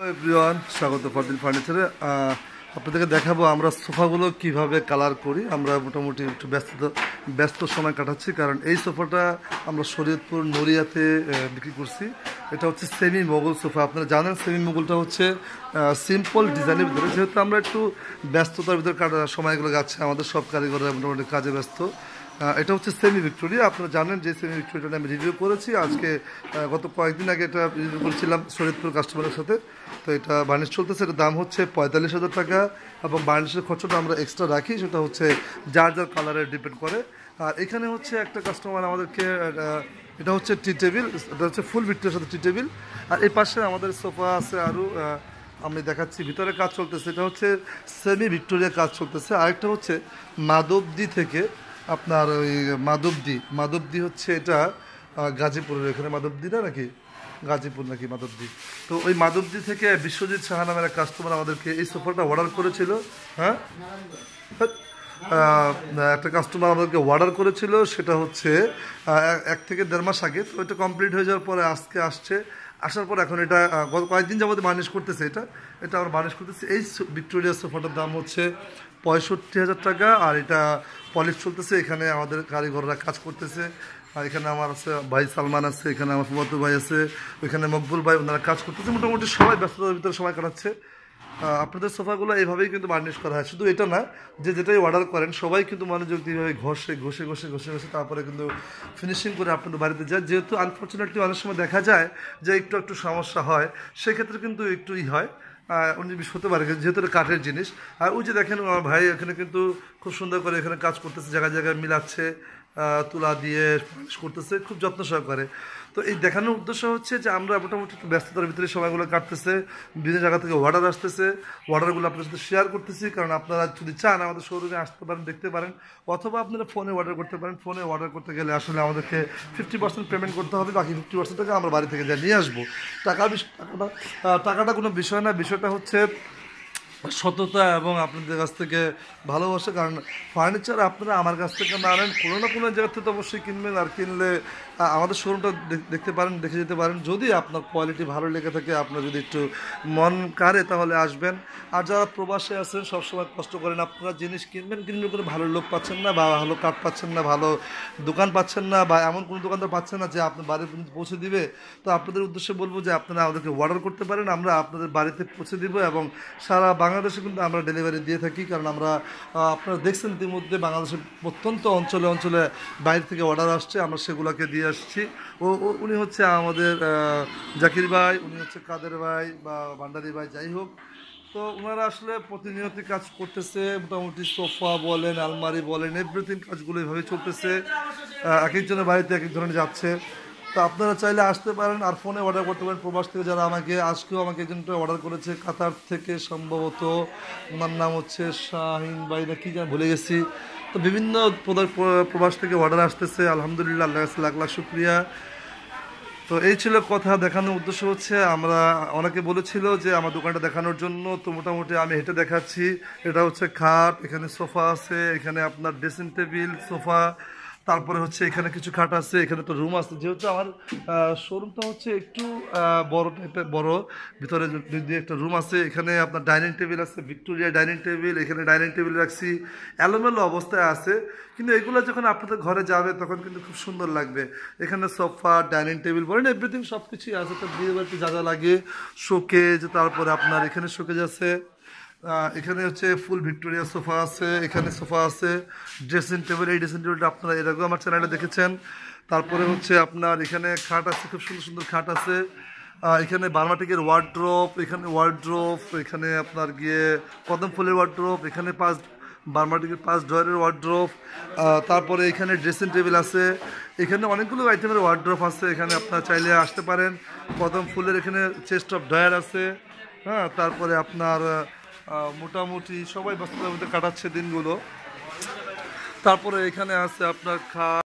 Everyone, স্বাগত ফরদিন ফার্নিচারে। আপনাদেরকে দেখাবো আমরা সোফাগুলো কিভাবে কালার করি। আমরা মোটামুটি একটু ব্যস্ত সময় কাটাচ্ছি, কারণ এই সোফাটা আমরা শরীয়তপুর নড়িয়াতে বিক্রি করছি। এটা হচ্ছে সেমি মোগল সোফা। আপনারা জানেন সেমি মোগলটা হচ্ছে সিম্পল ডিজাইনের ভিতরে, যেহেতু আমরা একটু ব্যস্ততার ভিতরে সময়গুলো যাচ্ছে, আমাদের সব কারিগররা মোটামুটি কাজে ব্যস্ত। এটা হচ্ছে সেমি ভিক্টোরিয়া। আপনারা জানেন যে সেমি ভিক্টোরিয়াটা আমি রিভিউ করেছি আজকে, গত কয়েকদিন আগে এটা রিভিউ করেছিলাম শরীয়তপুর কাস্টমারের সাথে। তো এটা বার্নিশ চলতেছে, এটার দাম হচ্ছে 45,000 টাকা, এবং বার্নিশের খরচটা আমরা এক্সট্রা রাখি, সেটা হচ্ছে যার যার কালারে ডিপেন্ড করে। আর এখানে হচ্ছে একটা কাস্টমার আমাদেরকে, এটা হচ্ছে টি টেবিল, এটা হচ্ছে ফুল ভিক্টোরিয়ার সাথে টি টেবিল। আর এই পাশে আমাদের সোফা আছে আরও, আমি দেখাচ্ছি ভিতরে কাজ চলতেছে, এটা হচ্ছে সেমি ভিক্টোরিয়া কাজ চলতেছে। আরেকটা হচ্ছে মাধবদী থেকে, আপনার ওই মাধবদী হচ্ছে এটা গাজীপুরের, এখানে মাধবদী না নাকি গাজীপুর নাকি মাধবদী। তো ওই মাধবদী থেকে বিশ্বজিৎ সাহা নামের এক কাস্টমার আমাদেরকে এই সোফাটা অর্ডার করেছিল। হ্যাঁ, একটা কাস্টমার আমাদেরকে অর্ডার করেছিল, সেটা হচ্ছে 1 থেকে 1.5 মাস আগে। তো এটা কমপ্লিট হয়ে যাওয়ার পরে আজকে আসছে, আসার পর এখন এটা গত কয়েকদিন যাবত বার্নিশ করতেছে। এটা আমরা বার্নিশ করতেছি। এই ভিক্টোরিয়া সোফাটার দাম হচ্ছে 65,000 টাকা, আর এটা পলিশ চলতেছে। এখানে আমাদের কারিগররা কাজ করতেছে। আর এখানে আমার আছে ভাই সালমান আছে, এখানে আমার ফুমাতু ভাই আছে, ওইখানে মকবুল ভাই, ওনারা কাজ করতেছে। মোটামুটি সবাই ব্যস্ততার ভিতরে সময় কাটাচ্ছে। আপনাদের সোফাগুলো এইভাবেই কিন্তু বার্নিশ করা হয়। শুধু এটা না, যেটাই অর্ডার করেন সবাই কিন্তু মনোযোগ দিয়ে এইভাবে ঘষে তারপরে কিন্তু ফিনিশিং করে আপনাদের বাড়িতে যায়। যেহেতু আনফর্চুনেটলি অনেক সময় দেখা যায় যে একটু সমস্যা হয়, সেক্ষেত্রে কিন্তু একটুই হয়, জিনিস হতে পারে, যেহেতু কাঠের জিনিস। আর ওই যে দেখেন আমার ভাই এখানে কিন্তু খুব সুন্দর করে এখানে কাজ করতেছে, জায়গায় জায়গায় মিলাচ্ছে, তুলা দিয়ে করতেছে খুব যত্ন সহকারে। তো এই দেখানোর উদ্দেশ্য হচ্ছে যে আমরা মোটামুটি একটু ব্যস্ততার ভিতরে সময়গুলো কাটতেছে, বিভিন্ন জায়গা থেকে অর্ডার আসতেছে, অর্ডারগুলো আপনার সাথে শেয়ার করতেছি। কারণ আপনারা যদি চান আমাদের শোরুমে আসতে পারেন, দেখতে পারেন, অথবা আপনারা ফোনে অর্ডার করতে পারেন। ফোনে অর্ডার করতে গেলে আসলে আমাদেরকে 50% পেমেন্ট করতে হবে, বাকি 50% টাকা আমরা বাড়ি থেকে যা নিয়ে আসবো। টাকাটা কোনো বিষয় না, বিষয়টা হচ্ছে সততা এবং আপনাদের কাছ থেকে ভালোবাসা। কারণ ফার্নিচার আপনারা আমার কাছ থেকে না আনেন, কোনো না কোনো জায়গা থেকে অবশ্যই কিনবেন। আর কিনলে আমাদের শোরুমটা দেখতে পারেন, দেখে যেতে পারেন। যদি আপনার কোয়ালিটি ভালো লেগে থাকে, আপনার যদি একটু মন কাড়ে, তাহলে আসবেন। আর যারা প্রবাসে আছেন, সবসময় কষ্ট করেন, আপনারা জিনিস কিনবেন করে ভালো লোক পাচ্ছেন না, বা ভালো কাঠ পাচ্ছেন না, ভালো দোকান পাচ্ছেন না, বা এমন কোনো দোকানদার পাচ্ছেন না যে আপনার বাড়ির পর্যন্ত পৌঁছে দিবে। তো আপনাদের উদ্দেশ্যে বলবো যে আপনারা আমাদেরকে অর্ডার করতে পারেন, আমরা আপনাদের বাড়িতে পৌঁছে দিব, এবং সারা বাংলাদেশে কিন্তু আমরা ডেলিভারি দিয়ে থাকি। কারণ আমরা, আপনারা দেখছেন ইতিমধ্যে বাংলাদেশের প্রত্যন্ত অঞ্চলে বাইরে থেকে অর্ডার আসছে, আমরা সেগুলোকে দিয়ে আসছি। উনি হচ্ছে আমাদের জাকির ভাই, উনি হচ্ছে কাদের ভাই বা ভান্ডারি ভাই, যাই হোক। তো ওনারা আসলে প্রতিনিয়ত কাজ করতেছে, মোটামুটি সোফা বলেন, আলমারি বলেন, এভরিথিং কাজগুলো এইভাবে চলতেছে। এক একজনের বাড়িতে এক এক ধরনের যাচ্ছে। তো আপনারা চাইলে আসতে পারেন, আর ফোনে অর্ডার করতে পারেন। প্রবাস থেকে যারা আজকেও আমাকে একজনটা অর্ডার করেছে কাতার থেকে, সম্ভবত ওনার নাম হচ্ছে শাহিন ভাই না কি যেন ভুলে গেছি। তো বিভিন্ন প্রবাস থেকে অর্ডার আসতেছে, আলহামদুলিল্লাহ, আল্লাহ কাছে লাখ লাখ শুক্রিয়া। তো এই ছিল কথা। দেখানোর উদ্দেশ্য হচ্ছে, আমরা অনেকে বলেছিল যে আমার দোকানটা দেখানোর জন্য, তো মোটামুটি আমি হেঁটে দেখাচ্ছি। এটা হচ্ছে খাট, এখানে সোফা আছে, এখানে আপনার ড্রেসিং টেবিল, সোফা, তারপরে হচ্ছে এখানে কিছু খাট আছে, এখানে তো রুম আছে। যেহেতু আমার শোরুমটা হচ্ছে একটু বড় টাইপের, বড়, ভিতরে যদি একটা রুম আছে, এখানে আপনার ডাইনিং টেবিল আছে, ভিক্টোরিয়া ডাইনিং টেবিল, এখানে ডাইনিং টেবিল রাখছি, এলোমেলো অবস্থায় আছে। কিন্তু এগুলো যখন আপনাদের ঘরে যাবে তখন কিন্তু খুব সুন্দর লাগবে। এখানে সোফা, ডাইনিং টেবিল বলেন, এভরিথিং সব কিছুই আছে। তো বিয়ে বাড়িতে যা যা লাগে, শোকেজ, তারপরে আপনার এখানে শোকেজ আছে, এখানে হচ্ছে ফুল ভিক্টোরিয়া সোফা আছে, এখানে সোফা আছে, ড্রেসিং টেবিল। এই ড্রেসিং টেবিলটা আপনারা এর আগেও আমার চ্যানেলে দেখেছেন। তারপরে হচ্ছে আপনার এখানে খাট আছে, খুব সুন্দর সুন্দর খাট আছে। এখানে বার্মাটিকের ওয়ার্ড্রোপ, এখানে আপনার গিয়ে কদম ফুলের ওয়ার্ড্রোপ, এখানে বার্মাটিকের 5 ড্রয়ারের ওয়ার্ড্রোপ। তারপরে এখানে ড্রেসিং টেবিল আছে, এখানে অনেকগুলো আইটেমের ওয়ার্ড্রোপ আছে। এখানে আপনারা চাইলে আসতে পারেন। কদম ফুলের এখানে চেস্ট অফ ড্রয়ার আছে। হ্যাঁ, তারপরে আপনার মোটামুটি সবাই ব্যস্ততার মধ্যে কাটাচ্ছে দিনগুলো। তারপরে এখানে আছে আপনার